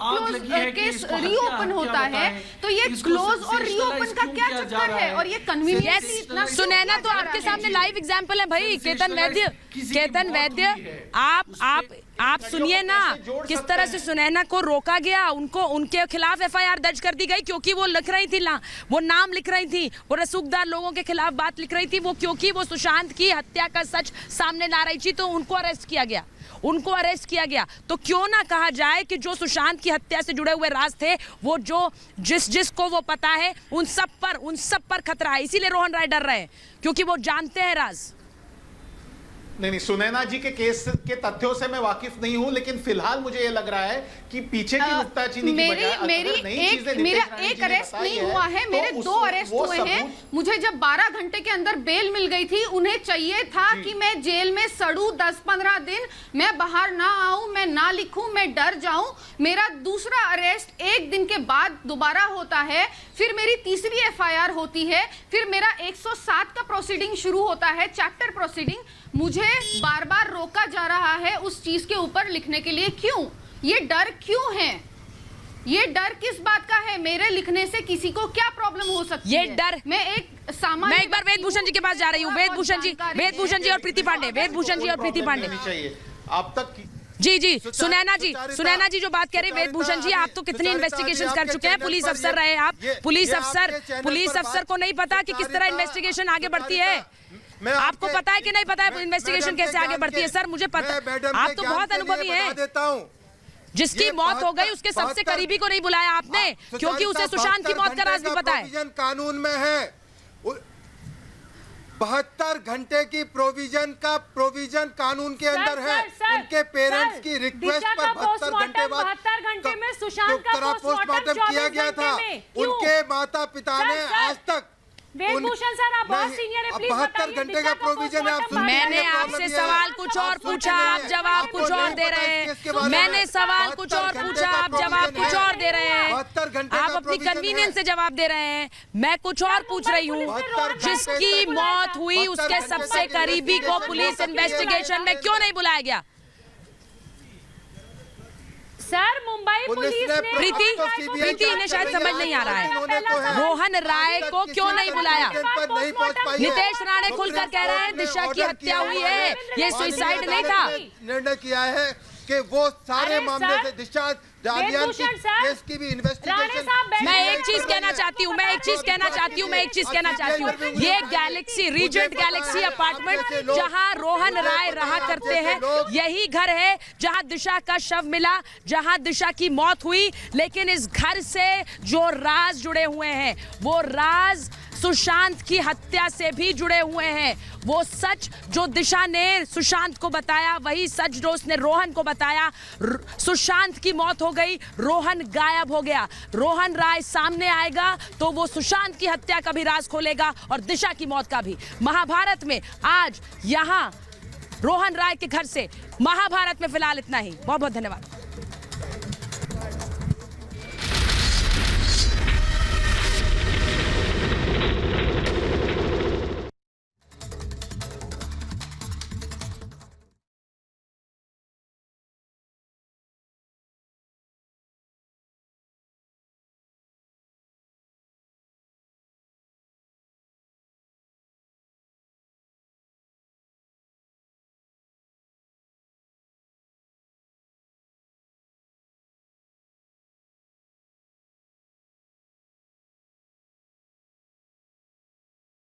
केस रीओपन होता है। तो ये क्लोज और रीओपन का क्या चक्कर है? और ये कन्वीनियंस इतना। सुनैना तो आपके सामने लाइव एग्जांपल है भाई। केतन वैद्य आप सुनिए ना किस तरह से सुनैना को रोका गया, उनके खिलाफ एफआईआर दर्ज कर दी गई क्योंकि वो लिख रही थी वो नाम लिख रही थी, वो रसूखदार लोगों के खिलाफ बात लिख रही थी, वो क्योंकि वो सुशांत की हत्या का सच सामने ला रही थी तो उनको अरेस्ट किया गया। तो क्यों ना कहा जाए कि जो सुशांत की हत्या से जुड़े हुए राज थे वो जो जिसको वो पता है उन सब पर खतरा है। इसीलिए रोहन राय डर रहे हैं क्योंकि वो जानते हैं राज। नहीं, सुनैना जी के केस के तथ्यों से मैं वाकिफ नहीं हूं, लेकिन फिलहाल मुझे ये लग रहा है कि पीछे की नुक्ताचीनी की बजाय मेरा एक अरेस्ट नहीं हुआ है, मेरे 2 अरेस्ट हुए हैं। मुझे जब 12 घंटे के अंदर बेल मिल गई थी, उन्हें चाहिए था कि मैं जेल में सड़ूं 10-15 दिन, मैं बाहर ना आऊं, मैं ना लिखूं, मैं डर जाऊं। मेरा दूसरा अरेस्ट 1 दिन के बाद दोबारा होता है, फिर मेरी तीसरी एफआईआर होती है, फिर मेरा 107 का प्रोसीडिंग शुरू होता है, चैप्टर प्रोसीडिंग। मुझे बार बार रोका जा रहा है उस चीज के ऊपर लिखने के लिए। क्यों? ये डर क्यों है? ये डर किस बात का है? मेरे लिखने से किसी को क्या प्रॉब्लम हो सकती है? ये डर मैं एक बार वेदभूषण जी के पास जा रही हूँ। वेदभूषण जी और प्रीति पांडे। अब तक जी सुनैना जी जो बात कह रही वेदभूषण जी, आप तो कितनी इन्वेस्टिगेशन कर चुके हैं, पुलिस अफसर रहे आप। पुलिस अफसर को नहीं पता कि किस तरह इन्वेस्टिगेशन आगे बढ़ती है? आपको पता है कि नहीं पता है इन्वेस्टिगेशन कैसे आगे बढ़ती है? सर मुझे पता, आप तो बहुत अनुभवी हैं। जिसकी मौत हो गई उसके सबसे करीबी को नहीं बुलाया आपने क्योंकि उसे सुशांत की मौत का राज भी पता है। कानून में है 72 घंटे की प्रोविजन कानून के अंदर है। उनके पेरेंट्स की रिक्वेस्ट पर 72 घंटे बाद सुशांत का पोस्टमार्टम किया गया था। उनके माता पिता ने आज तक वेदभूषण सर, आप बहुत सीनियर है, प्लीज 72 घंटे का प्रोविजन है। मैंने आपसे सवाल कुछ और पूछा, आप जवाब कुछ और दे रहे हैं। मैंने सवाल कुछ और पूछा, आप जवाब कुछ और दे रहे हैं। आप अपनी कन्वीनियंस से जवाब दे रहे हैं। मैं कुछ और पूछ रही हूँ, जिसकी मौत हुई उसके सबसे करीबी को पुलिस इन्वेस्टिगेशन में क्यों नहीं बुलाया गया? सर मुंबई पुलिस ने प्रीति इन्हें शायद समझ नहीं आ रहा है। रोहन राय को क्यों नहीं बुलाया? नितेश राणे खुलकर कह रहे हैं दिशा की हत्या हुई है, ये सुसाइड नहीं था। निर्णय किया है कि वो सारे मामले से डिस्चार्ज केस की भी इन्वेस्टिगेशन। मैं एक चीज कहना चाहती हूँ, ये गैलेक्सी रीजेंट गैलेक्सी अपार्टमेंट जहां रोहन राय रहा करते हैं, यही घर है जहां दिशा का शव मिला, जहां दिशा की मौत हुई। लेकिन इस घर से जो राज जुड़े हुए हैं वो राज सुशांत की हत्या से भी जुड़े हुए हैं। वो सच जो दिशा ने सुशांत को बताया, वही सच जो उसने रोहन को बताया। सुशांत की मौत हो गई, रोहन गायब हो गया। रोहन राय सामने आएगा तो वो सुशांत की हत्या का भी राज खोलेगा और दिशा की मौत का भी। महाभारत में आज यहां रोहन राय के घर से महाभारत में फिलहाल इतना ही। बहुत बहुत धन्यवाद।